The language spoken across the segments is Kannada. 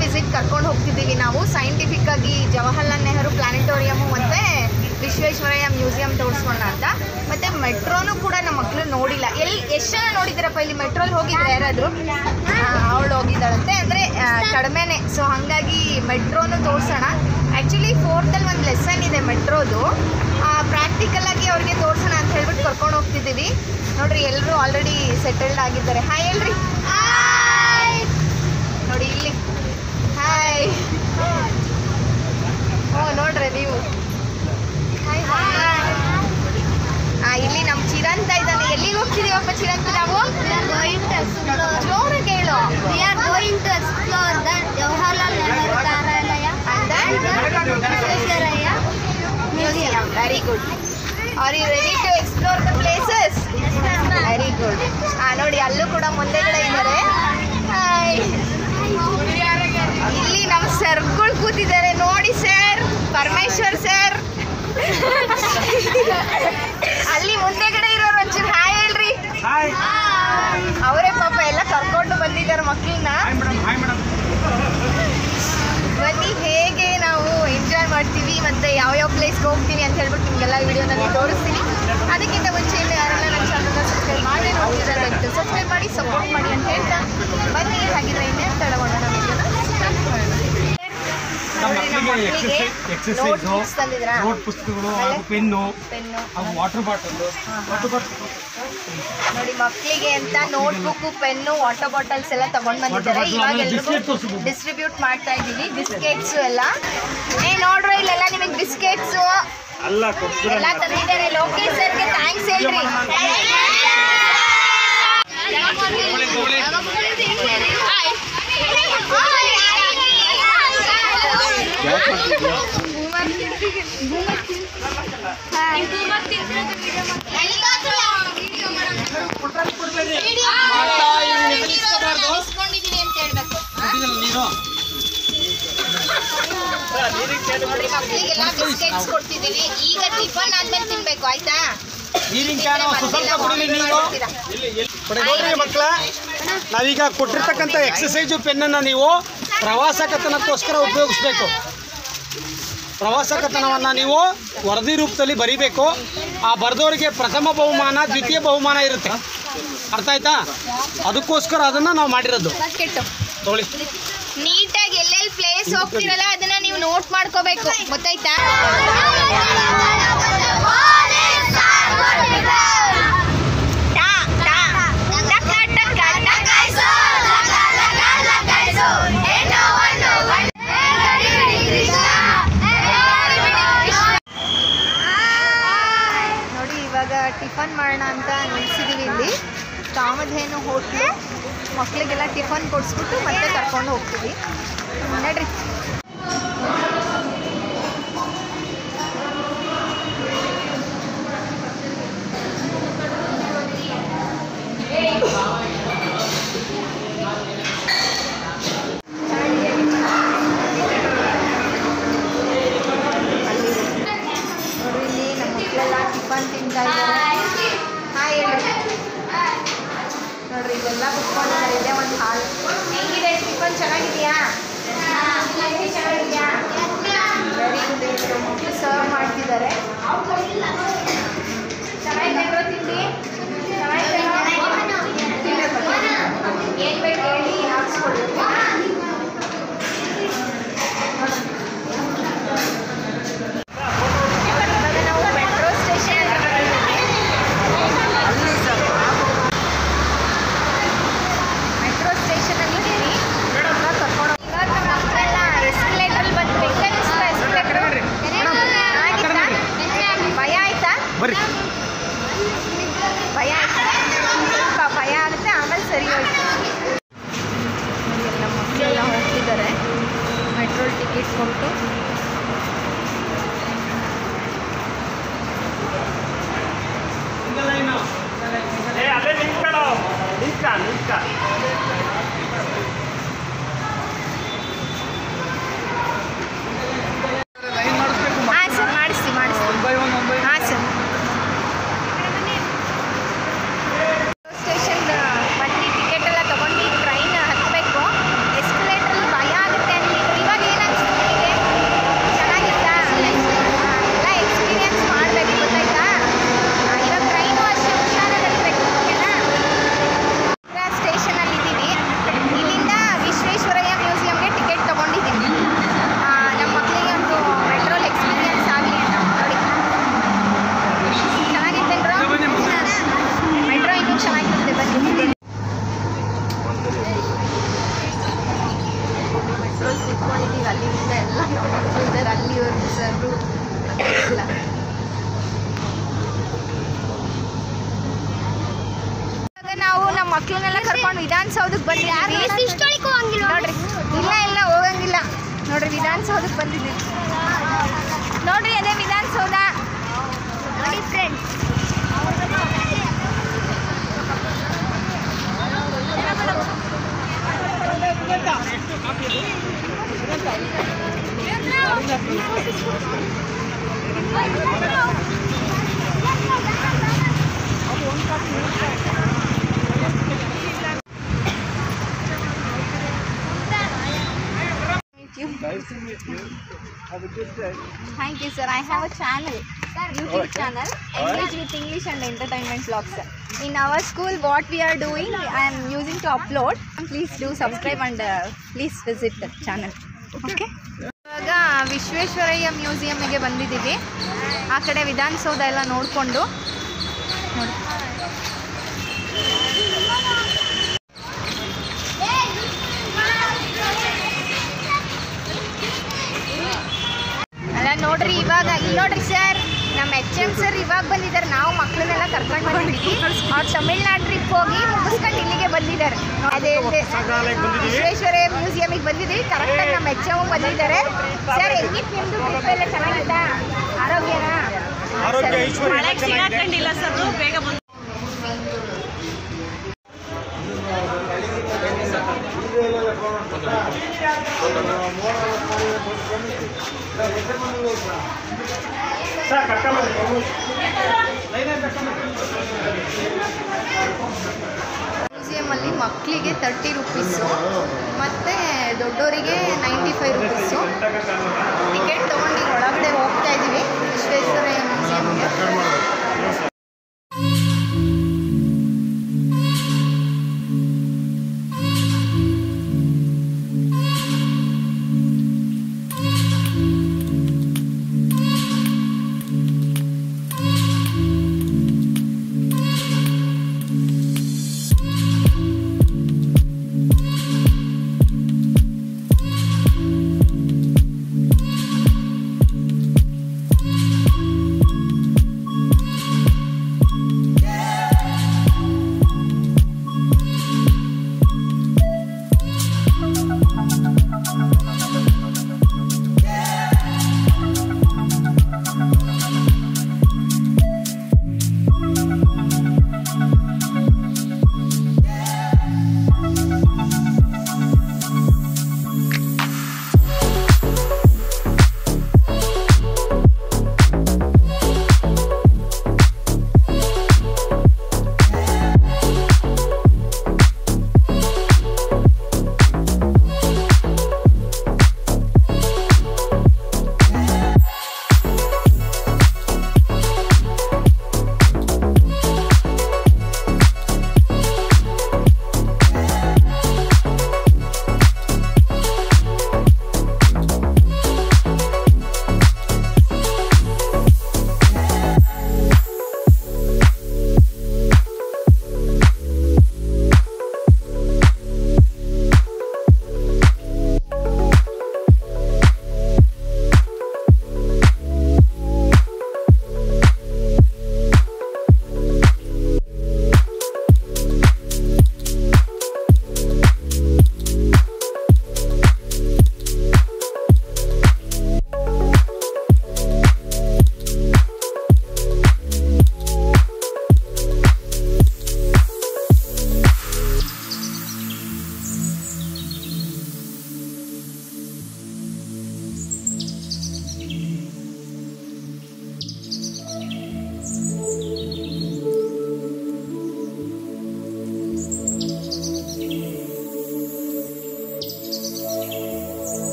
ವಿಸಿಟ್ ಕರ್ಕೊಂಡು ಹೋಗ್ತಿದ್ದೀವಿ ನಾವು. ಸೈಂಟಿಫಿಕ್ ಆಗಿ ಜವಾಹರ್ಲಾಲ್ ನೆಹರು ಪ್ಲಾನೆಟೋರಿಯಮು ಮತ್ತು ವಿಶ್ವೇಶ್ವರಯ್ಯ ಮ್ಯೂಸಿಯಂ ತೋರಿಸ್ಕೊಳ್ಳೋಣ ಅಂತ. ಮತ್ತು ಮೆಟ್ರೋನು ಕೂಡ ನಮ್ಮ ಮಕ್ಕಳು ನೋಡಿಲ್ಲ. ಎಷ್ಟು ಜನ ನೋಡಿದ್ದೀರಪ್ಪ ಇಲ್ಲಿ ಮೆಟ್ರೋಲ್ಲಿ ಹೋಗಿದ್ರೆ ಯಾರಾದರೂ? ಅವಳು ಹೋಗಿದ್ದಾಳಂತೆ, ಅಂದರೆ ಕಡಿಮೆನೇ. ಸೊ ಹಾಗಾಗಿ ಮೆಟ್ರೋನು ತೋರಿಸೋಣ. ಆ್ಯಕ್ಚುಲಿ 4th ಒಂದು ಲೆಸನ್ ಇದೆ ಮೆಟ್ರೋದು, ಪ್ರಾಕ್ಟಿಕಲಾಗಿ ಅವ್ರಿಗೆ ತೋರಿಸೋಣ ಅಂತ ಹೇಳ್ಬಿಟ್ಟು ಕರ್ಕೊಂಡು ಹೋಗ್ತಿದ್ದೀವಿ. ನೋಡ್ರಿ ಎಲ್ಲರೂ ಆಲ್ರೆಡಿ ಸೆಟಲ್ಡ್ ಆಗಿದ್ದಾರೆ. ಹಾಯ್ ಹೇಳ್ರಿ. ನೋಡಿ ಇಲ್ಲಿ ಹಾಯ್. ನೋಡ್ರಿ ನೀವು. ಇಲ್ಲಿ ನಮ್ಮ ಚಿರಂತ ಇದ್ದಾನೆ. ಎಲ್ಲಿಗೆ ಹೋಗ್ತಿದೀವಪ್ಪ ಚಿರಂತ? ನಾವು ಜೋರಾಗಿ ಹೇಳು. ಜವಾಹರ್ಲಾಲ್ ನೆಹರು ತಾರಾಲಯ Visvesvaraya museum. Very good. Are you ready to explore the places? Very good. ನೋಡಿ ಅಲ್ಲೂ ಕೂಡ ಮುಂದೆಗಡೆ ಇದ್ದಾರೆ. ಇಲ್ಲಿ ನಮ್ಮ ಸರ್ಗಳು ಕೂತಿದ್ದಾರೆ ನೋಡಿ. Sir Parameshwar sir. ಅಲ್ಲಿ ಮುಂದೆಗಡೆ ಇರೋರು ಒಂಚೂರು ಹಾಯ್ ಹೇಳ್ರಿ. ಅವರೇ ಪಾಪ ಎಲ್ಲ ಕರ್ಕೊಂಡು ಬಂದಿದ್ದಾರೆ ಮಕ್ಕಳನ್ನ. ಬನ್ನಿ ಹೇಗೆ ನಾವು ಎಂಜಾಯ್ ಮಾಡ್ತೀವಿ ಮತ್ತು ಯಾವ್ಯಾವ ಪ್ಲೇಸ್ಗೆ ಹೋಗ್ತೀನಿ ಅಂತ ಹೇಳ್ಬಿಟ್ಟು ನಿಮಗೆಲ್ಲ ವಿಡಿಯೋನಲ್ಲಿ ತೋರಿಸ್ತೀನಿ. ಅದಕ್ಕಿಂತ ಮುಂಚೆ ಯಾರೆಲ್ಲ ನನ್ನ ಚಾನಲ್ನ ಸಬ್ಸ್ಕ್ರೈಬ್ ಮಾಡಿ ನೋಡ್ತಿದ್ದಾರೆ ದಯವಿಟ್ಟು ಸಬ್ಸ್ಕ್ರೈಬ್ ಮಾಡಿ ಸಪೋರ್ಟ್ ಮಾಡಿ ಅಂತ ಹೇಳ್ತಾ ಬನ್ನಿ. ಹಾಗಿದ್ರೆ ಇನ್ನೇನು ತಡಗೋಣ ನಾವು ವಿಡಿಯೋನ ಸ್ಟಾರ್ಟ್ ಮಾಡೋಣ. ನೋಟ್ ಪುಸ್ತಕಗಳು ಹಾಗೂ ಪೆನ್ನು ಹಾಗೂ ವಾಟರ್ ಬಾಟಲ್ ನೋಡಿ ಮಕ್ಕಳಿಗೆ ಅಂತ note book, pen, water bottles ಎಲ್ಲ ತಗೊಂಡ್ ಬಂದಿದ್ದಾರೆ. ಇವಾಗ ಎಲ್ರಿಗೂ ಡಿಸ್ಟ್ರಿಬ್ಯೂಟ್ ಮಾಡ್ತಾ ಇದ್ದೀವಿ. ಬಿಸ್ಕೆಟ್ಸು ಎಲ್ಲ ನೋಡ್ರಿ ಇಲ್ಲೆಲ್ಲ ನಿಮಗೆ ಬಿಸ್ಕೆಟ್ಸು ಎಲ್ಲ ತಂದಿದ್ದಾರೆ. ಲೋಕೇಶ್ ಸರ್ಗೆ ಥ್ಯಾಂಕ್ಸ್ ಹೇಳ್ರಿ. ನೋಡ್ರಿ ಮಕ್ಕಳಿಗೆಲ್ಲ ಬಿಸ್ಕೆಟ್ಸ್ ಕೊಡ್ತಿದ್ದೀವಿ. ಈಗ ಟಿಫನ್ ಆದ್ಮೇಲೆ ತಿನ್ಬೇಕು ಆಯ್ತಾ? ನೋಡ್ರಿ ಮಕ್ಕಳ, ನಾವೀಗ ಕೊಟ್ಟಿರ್ತಕ್ಕಂಥ ಎಕ್ಸಸೈಜು ಪೆನ್ನನ್ನು ನೀವು ಪ್ರವಾಸ ಕಥನಕ್ಕೋಸ್ಕರ ಉಪಯೋಗಿಸ್ಬೇಕು. ಪ್ರವಾಸ ಕಥನವನ್ನು ನೀವು ವರದಿ ರೂಪದಲ್ಲಿ ಬರೀಬೇಕು. ಆ ಬರೆದವರಿಗೆ ಪ್ರಥಮ ಬಹುಮಾನ, ದ್ವಿತೀಯ ಬಹುಮಾನ ಇರುತ್ತೆ. ಅರ್ಥ ಆಯ್ತಾ? ಅದಕ್ಕೋಸ್ಕರ ಅದನ್ನು ನಾವು ಮಾಡಿರೋದು. ತೊಗೊಳ್ಳಿ. ನೀಟಾಗಿ ಎಲ್ಲೆಲ್ಲಿ ಪ್ಲೇಸ್ ಹೋಗ್ತಿರಲ್ಲ ಅದನ್ನ ನೀವು ನೋಟ್ ಮಾಡ್ಕೋಬೇಕು, ಗೊತ್ತಾಯ್ತಾ? ನೋಡಿ ಇವಾಗ ಟಿಫನ್ ಮಾಡೋಣ ಅಂತ ನಿಲ್ಸಿದೀವಿ ಇಲ್ಲಿ ಕಾಮಧೇನು ಹೋಟ್ಲು. ಮಕ್ಕಳಿಗೆಲ್ಲ ಟಿಫನ್ ಕೊಡಿಸ್ಬಿಟ್ಟು ಮತ್ತೆ ಕರ್ಕೊಂಡು ಹೋಗ್ತೀವಿ. ನಡ್ರಿ. ನೋಡಿ ಇಲ್ಲಿ ನಮ್ಮ ಮಕ್ಕಳೆಲ್ಲ ಟಿಫನ್ ತಿಂತಾ ಇದ್ದಾರೆ. ಹಾಯ್ ಹೇಳಿ. ನೋಡ್ರಿ ಇದೆಲ್ಲ ಕುತ್ಕೊಂಡಿದ್ದಾರೆ. ಇದೇ ಒಂದು ಹಾಲ್. ಹೆಂಗಿದೆ ಟಿಫನ್? ಚೆನ್ನಾಗಿದೆಯಾ? ಚೆನ್ನಾಗಿದೆಯಾ? Very good. ಮಕ್ಕಳು ಸರ್ವ್ ಮಾಡ್ತಿದ್ದಾರೆ. ಚೆನ್ನಾಗಿರೋ ತಿಂಡಿ? ಏನು ಬೇಕು ಹೇಳಿ ಹಾಕ್ಸ್ಕೊಡ್ಬೇಕು. ನಾವು ಮೆಟ್ರೋ ಸ್ಟೇಷನ್ ಬರ್ರಿ. ಭಯ ಆಗುತ್ತೆ, ಆಮೇಲೆ ಸರಿ ಹೋಯ್ತು. ನಮ್ಮ ಮಕ್ಕಳೆಲ್ಲ ಹೋಗ್ತಿದ್ದಾರೆ ಮೆಟ್ರೋ ಟಿಕೆಟ್ ಕೊಟ್ಟು. ಹಾಂ ಸರ್, ಮಾಡಿಸ್ತೀವಿ. ಹಾಂ ಸರ್. ಸ್ಟೇಷನ್ ಬಂದು ಟಿಕೆಟ್ ಎಲ್ಲ ತೊಗೊಂಡು ಟ್ರೈನ್ ಹತ್ತಬೇಕು. ಎಸ್ಕಲೇಟ್ರಲ್ಲಿ ಭಯ ಆಗುತ್ತೆ. ರೋಡಲ್ಲಿ ಕೂತ್ಕೊಂಡಿದ್ದೀವಿ, ಅಲ್ಲಿಂದ ಎಲ್ಲ ನೋಡ್ತಿದ್ದಾರೆ, ಅಲ್ಲಿವರೆಗೂ ಸರ್ರು ಇಲ್ಲ. ನಾವು ನಮ್ಮ ಮಕ್ಳನ್ನೆಲ್ಲ ಕರ್ಕೊಂಡು ವಿಧಾನಸೌಧಕ್ಕೆ ಬಂದಿದ್ದೀವಿ ನೋಡ್ರಿ. ಇಲ್ಲ ಹೋಗಂಗಿಲ್ಲ ನೋಡ್ರಿ, ವಿಧಾನಸೌಧಕ್ಕೆ ಬಂದಿದ್ದೀವಿ ನೋಡ್ರಿ, ಅದೇ ವಿಧಾನಸೌಧ ನೋಡಿ friends. Thank you, sir. I have a channel, YouTube channel, Engage with English and Entertainment Vlogs. In our school, what we are doing, I am using to upload. Please do subscribe and please visit the channel. Okay. ಇವಾಗ ವಿಶ್ವೇಶ್ವರಯ್ಯ ಮ್ಯೂಸಿಯಮ್ಗೆ ಬಂದಿದ್ದೀವಿ. ಆ ಕಡೆ ವಿಧಾನಸೌಧ ಎಲ್ಲ ನೋಡಿಕೊಂಡು ನೋಡಿ. ಅಲ್ಲ ನೋಡ್ರಿ, ಇವಾಗ ಇಲ್ಲಿ ನೋಡ್ರಿ ಸರ್, ನಮ್ಮ HM ಸರ್ ಇವಾಗ ಬಂದಿದ್ದಾರೆ. ನಾವು ಮಕ್ಕಳನ್ನೆಲ್ಲ ಕರ್ಕೊಂಡು ಬಂದಿದ್ದೀವಿ. ಅವ್ರು ತಮಿಳ್ನಾಡು ಟ್ರಿಪ್ ಹೋಗಿ ಮುಗಿಸ್ಕೊಂಡು ಇಲ್ಲಿಗೆ ಬಂದಿದ್ದಾರೆ. ಅದೇ ವಿಶ್ವೇಶ್ವರಯ್ಯ ಮ್ಯೂಸಿಯಮಿಗೆ ಬಂದಿದ್ದೀವಿ. ಕರೆಕ್ಟಾಗಿ ನಮ್ಮ HM ಬಂದಿದ್ದಾರೆ. ಸರ್ ಹೆಂಗಿತ್ತು ನಿಮ್ಮದು ಟ್ರಿಪ್ ಎಲ್ಲ? ಚೆನ್ನಾಗಿತ್ತಾ? ಆರೋಗ್ಯನಾ? ಸಿಗಾಕೊಂಡಿಲ್ಲ ಸರ್, ಬೇಗ ಬಂದು ಮ್ಯೂಸಿಯಮಲ್ಲಿ ಮಕ್ಕಳಿಗೆ 30 ರೂಪೀಸು ಮತ್ತು ದೊಡ್ಡವರಿಗೆ 95 ರೂಪೀಸು ಟಿಕೆಟ್ ತೊಗೊಂಡು ಒಳಗಡೆ ಹೋಗ್ತಾ ಇದ್ದೀವಿ ವಿಶ್ವೇಶ್ವರಯ್ಯ ಮ್ಯೂಸಿಯಮ್ಗೆ.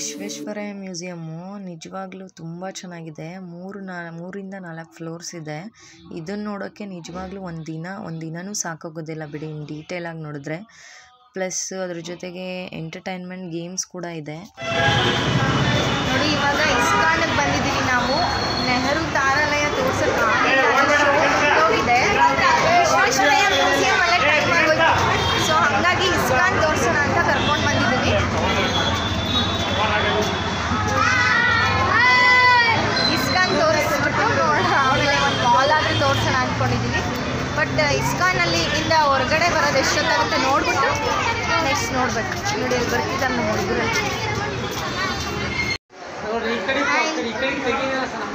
ವಿಶ್ವೇಶ್ವರಯ್ಯ ಮ್ಯೂಸಿಯಮ್ಮು ನಿಜವಾಗ್ಲೂ ತುಂಬ ಚೆನ್ನಾಗಿದೆ. 3ರಿಂದ 4 ಫ್ಲೋರ್ಸ್ ಇದೆ. ಇದನ್ನು ನೋಡೋಕ್ಕೆ ನಿಜವಾಗ್ಲೂ ಒಂದಿನನೂ ಸಾಕಾಗೋದಿಲ್ಲ ಬಿಡಿ, ಇನ್ನು ಡೀಟೇಲಾಗಿ ನೋಡಿದ್ರೆ. ಪ್ಲಸ್ ಅದ್ರ ಜೊತೆಗೆ ಎಂಟರ್ಟೈನ್ಮೆಂಟ್ ಗೇಮ್ಸ್ ಕೂಡ ಇದೆ. ನೋಡಿ, ಇವಾಗ ಇಸ್ಕಾನ್ಗೆ ಬಂದಿದ್ದೀವಿ ನಾವು. ನೆಹರು ತಾರಾಲಯ ತೋರಿಸೋಕ್ಕಾಗಿದೆ. ವಿಶ್ವೇಶ್ವರಯ್ಯ ಮ್ಯೂಸಿಯಂ ಅಲ್ಲೇ ಟೈಮ್ ಆಗೋಯ್ತು. ಸೊ ಹಾಗಾಗಿ ಇಸ್ಕಾನ್ ತೋರಿಸೋಣ ಅಂತ ಕರ್ಕೊಂಡು ಬಂದಿದ್ದೀವಿ. ಇಸ್ಕಾನ್ ತೋರಿಸ್ಬಿಟ್ಟು ಆಮೇಲೆ ಒಂದು ಮಾಲ್ ಆದರೂ ತೋರಿಸೋಣ ಅಂದ್ಕೊಂಡಿದ್ದೀವಿ. ಬಟ್ ಇಸ್ಕಾನಲ್ಲಿ ಇಲ್ಲಿಂದ ಹೊರಗಡೆ ಬರೋದು ಎಷ್ಟೊತ್ತಾಗುತ್ತೆ ನೋಡ್ಬಿಟ್ಟು ನೆಕ್ಸ್ಟ್ ನೋಡ್ಬೇಕು. ನೋಡಿ, ಅಲ್ಲಿ ಬರ್ತಿದ್ದಾರೆ ನಮ್ಮ ಹುಡುಗರಲ್ಲಿ.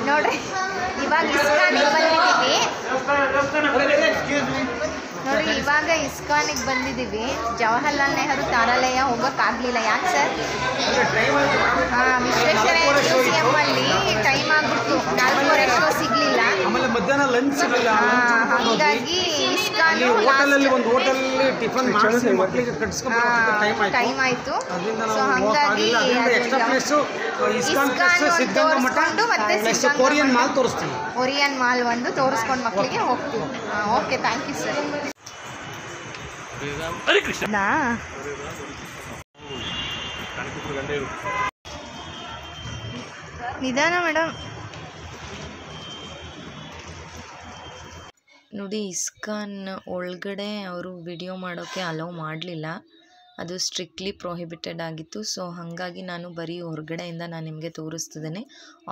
ನೋಡ್ರಿ, ಇವಾಗ ಇಸ್ಕಾನಿಗೆ ಬಂದಿದ್ದೀವಿ. ಜವಾಹರ್ಲಾಲ್ ನೆಹರು ತಾರಾಲಯ ಹೋಗೋಕ್ಕಾಗಲಿಲ್ಲ. ಯಾಕೆ ಸರ್? ವಿಶ್ವೇಶ್ವರಯ್ಯ ಮ್ಯೂಸಿಯಮ್ಮಲ್ಲಿ ಟೈಮ್ ಆಗಿಬಿಟ್ಟು 4:30 ಶೋ ಸಿಗಲಿಲ್ಲ. ಆಮೇಲೆ ಮಧ್ಯಾಹ್ನ ಲಂಚ್ ಸಿಗಲಿಲ್ಲ. ಹಾಗಾಗಿ ಇಸ್ಕಾನ್ ಟೈಮ್ ಆಯಿತು. ಸೊ ಹಾಗಾಗಿ ಮತ್ತೆ ಕೊರಿಯನ್ ಮಾಲ್ ತೋರಿಸ್ತೀವಿ. ಒರಿಯನ್ ಮಾಲ್ ಒಂದು ತೋರಿಸ್ಕೊಂಡು ಮಕ್ಕಳಿಗೆ ಹೋಗ್ತೀವಿ. Okay, thank you sir. ನಿಧಾನ ಮೇಡಮ್. ನೋಡಿ, ಇಸ್ಕಾನ್ ಒಳಗಡೆ ಅವರು ವಿಡಿಯೋ ಮಾಡೋಕ್ಕೆ ಅಲೌ ಮಾಡಲಿಲ್ಲ. ಅದು ಸ್ಟ್ರಿಕ್ಟ್ಲಿ ಪ್ರೊಹಿಬಿಟೆಡ್ ಆಗಿತ್ತು. ಸೊ ಹಾಗಾಗಿ ನಾನು ಬರೀ ಹೊರಗಡೆಯಿಂದ ನಾನು ನಿಮಗೆ ತೋರಿಸ್ತಿದ್ದೇನೆ.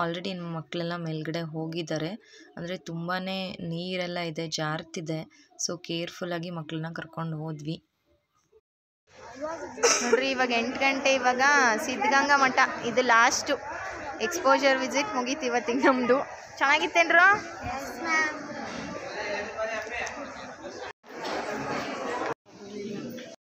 ಆಲ್ರೆಡಿ ನಮ್ಮ ಮಕ್ಕಳೆಲ್ಲ ಮೇಲ್ಗಡೆ ಹೋಗಿದ್ದಾರೆ. ಅಂದರೆ ತುಂಬಾ ನೀರೆಲ್ಲ ಇದೆ, ಜಾರ್ತಿದೆ. ಸೊ ಕೇರ್ಫುಲ್ಲಾಗಿ ಮಕ್ಕಳನ್ನ ಕರ್ಕೊಂಡು ಹೋದ್ವಿ. ನೋಡ್ರಿ, ಇವಾಗ 8 ಗಂಟೆ. ಇವಾಗ ಸಿದ್ಧಗಂಗಾ ಮಠ ಇದು ಲಾಸ್ಟು ಎಕ್ಸ್ಪೋಜರ್ ವಿಸಿಟ್ ಮುಗೀತು ಇವತ್ತಿಗೆ ನಮ್ಮದು. ಚೆನ್ನಾಗಿತ್ತೇನ್ರು?